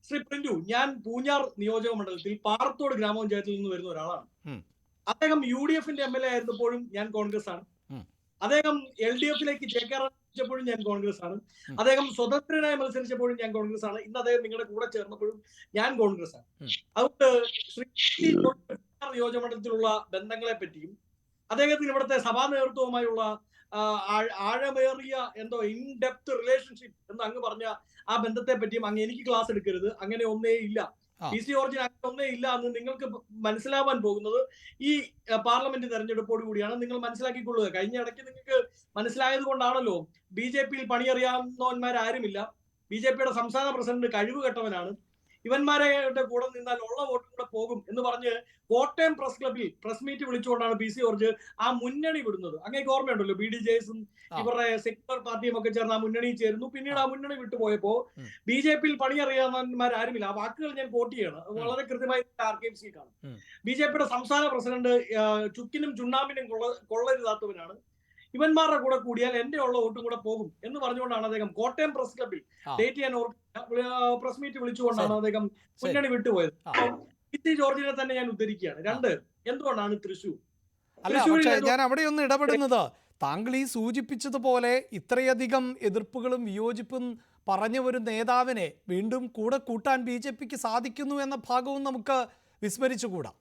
Shri print, ഞാൻ പൂഞ്ഞാർ നിയോജക മണ്ഡലത്തിൽ പാറത്തോട് ഗ്രാമപഞ്ചായത്തിൽ നിന്ന് വരുന്ന ഒരാളാണ്. ഉം, അദ്ദേഹം UDF-ന്റെ MLA ആയിരുന്നപ്പോഴും ഞാൻ കോൺഗ്രസ് ആണ്. ഉം, അദ്ദേഹം LDF-ലേക്ക് ചേക്കേറാൻ ഞാൻ കോൺഗ്രസ് ആണ്. ഉം, അദ്ദേഹം സ്വതന്ത്രനായി മത്സരിച്ചപ്പോഴും ഞാൻ കോൺഗ്രസ് ആണ്. ഇന്ന് അദ്ദേഹം നിങ്ങളുടെ കൂടെ ചേർന്നപ്പോഴും ഞാൻ കോൺഗ്രസ് ആണ്. ഉം. അതുകൊണ്ട് ശ്രീ പൂഞ്ഞാർ നിയോജക മണ്ഡലത്തിലുള്ള ബന്ധങ്ങളെ പറ്റിയും അദ്ദേഹത്തിന് ഇവിടുത്തെ സഭാ നേതൃത്വവുമായുള്ള ആഴമേറിയ ഇൻ ഡെപ്ത് റിലേഷൻഷിപ്പ് എന്ന് അങ്ങ് പറഞ്ഞ ആ ബന്ധത്തെ പറ്റിയും അങ്ങ് എനിക്ക് ക്ലാസ് എടുക്കരുത്. അങ്ങനെ ഒന്നേ ഇല്ല. PC ജോർജിന് അങ്ങനെ ഒന്നേ ഇല്ല എന്ന് നിങ്ങൾക്ക് മനസ്സിലാവാൻ പോകുന്നത് ഈ പാർലമെന്റ് തെരഞ്ഞെടുപ്പോട് കൂടിയാണ്. നിങ്ങൾ മനസ്സിലാക്കിക്കൊള്ളുക. കഴിഞ്ഞ ഇടയ്ക്ക് നിങ്ങൾക്ക് മനസ്സിലായത് കൊണ്ടാണല്ലോ BJP-യിൽ പണിയറിയാവുന്നവന്മാരാരുമില്ല. BJP-യുടെ സംസ്ഥാന പ്രസിഡന്റ് കഴിവ് കെട്ടവനാണ്. ഇവന്മാരുടെ കൂടെ നിന്നാൽ ഉള്ള വോട്ടും കൂടെ പോകും എന്ന് പറഞ്ഞ് കോട്ടയം പ്രസ് ക്ലബിൽ പ്രസ് മീറ്റ് വിളിച്ചുകൊണ്ടാണ് PC ജോർജ് ആ മുന്നണി വിടുന്നത്. അങ്ങേക്ക് ഓർമ്മയുണ്ടല്ലോ, BDJS-ഉം ഇവരുടെ സെക്യുലർ പാർട്ടിയും ഒക്കെ ചേർന്ന് ആ മുന്നണിയിൽ ചേരുന്നു. പിന്നീട് ആ മുന്നണി വിട്ടുപോയപ്പോ BJP-യിൽ പണിയറിയാവുന്നവന്മാരാരുമില്ല. ആ വാക്കുകൾ ഞാൻ കോട്ട് ചെയ്യണം, വളരെ കൃത്യമായി ആർക്കൈവ്സിൽ കാണും. BJP-യുടെ സംസ്ഥാന പ്രസിഡന്റ് ചുക്കിനും ചുണ്ണാമ്പിനും കൊള്ളരുതാത്തവനാണ്. ഇവന്മാരുടെ കൂടെ കൂടിയാൽ എന്റെ ഉള്ള വോട്ടും കൂടെ പോകും എന്ന് പറഞ്ഞുകൊണ്ടാണ് അദ്ദേഹം കോട്ടയം പ്രസ് ക്ലബിൽ ഡേറ്റ് ചെയ്യാൻ പ്രസ് മീറ്റ് വിളിച്ചുകൊണ്ടാണ് അദ്ദേഹം മുന്നണി വിട്ടുപോയത്. PC ജോർജിനെ തന്നെ ഞാൻ ഉദ്ധരിക്കുകയാണ്. രണ്ട്, എന്തുകൊണ്ടാണ് തൃശ്ശൂർ? അല്ല, പക്ഷേ ഞാൻ അവിടെ ഒന്ന് ഇടപെടുന്നത്, താങ്കൾ ഈ സൂചിപ്പിച്ചതുപോലെ ഇത്രയധികം എതിർപ്പുകളും വിയോജിപ്പും പറഞ്ഞ ഒരു നേതാവിനെ വീണ്ടും കൂടെ കൂട്ടാൻ BJP-ക്ക് സാധിക്കുന്നു എന്ന ഭാഗവും നമുക്ക് വിസ്മരിച്ചുകൂടാ.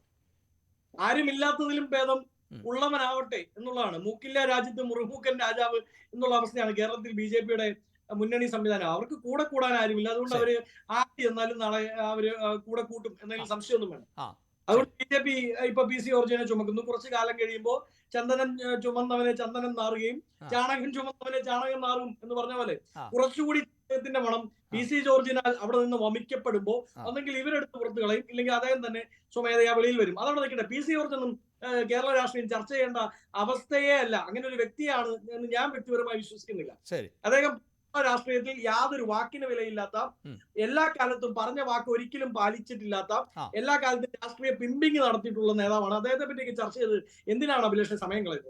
ആരുമില്ലാത്തതിലും ഭേദം ഉള്ളവനാവട്ടെ എന്നുള്ളതാണ്. മൂക്കില്ല രാജ്യത്ത് മുറുമൂക്കൻ രാജാവ് എന്നുള്ള അവസ്ഥയാണ് കേരളത്തിൽ BJP-യുടെ മുന്നണി സംവിധാനം. അവർക്ക് കൂടെ കൂടാൻ ആരുമില്ല. അതുകൊണ്ട് അവര് ആദ്യം എന്നാലും നാളെ അവര് കൂടെ കൂട്ടും എന്നതിൽ സംശയമൊന്നും വേണം. അതുകൊണ്ട് BJP ഇപ്പൊ PC ജോർജിനെ ചുമക്കുന്നു. കുറച്ചു കാലം കഴിയുമ്പോൾ ചന്ദനം ചുമന്നവനെ ചന്ദനം നാറുകയും ചാണകം ചുമന്നവനെ ചാണകം നാറും എന്ന് പറഞ്ഞ പോലെ കുറച്ചുകൂടി അദ്ദേഹത്തിന്റെ മണം PC ജോർജിനാൽ അവിടെ നിന്ന് വമിക്കപ്പെടുമ്പോൾ ഒന്നെങ്കിൽ ഇവരെടുത്ത് പുറത്തു കളയും, ഇല്ലെങ്കിൽ അദ്ദേഹം തന്നെ സ്വമേധയാ വെളിയിൽ വരും. അതവിടെ നിൽക്കട്ടെ. PC ജോർജ് ഒന്നും കേരള രാഷ്ട്രീയം ചർച്ച ചെയ്യേണ്ട അവസ്ഥയേ അല്ല. അങ്ങനെ ഒരു വ്യക്തിയാണ് എന്ന് ഞാൻ വ്യക്തിപരമായി വിശ്വസിക്കുന്നില്ല. അദ്ദേഹം രാഷ്ട്രീയത്തിൽ യാതൊരു വാക്കിന് വിലയില്ലാത്ത, എല്ലാ കാലത്തും പറഞ്ഞ വാക്ക് ഒരിക്കലും പാലിച്ചിട്ടില്ലാത്ത, എല്ലാ കാലത്തും രാഷ്ട്രീയ പിമ്പിങ് നടത്തിയിട്ടുള്ള നേതാവാണ്. അദ്ദേഹത്തെ പറ്റിയൊക്കെ ചർച്ച ചെയ്ത് എന്തിനാണ് അഭിലാഷ് സമയം കളയുന്നത്?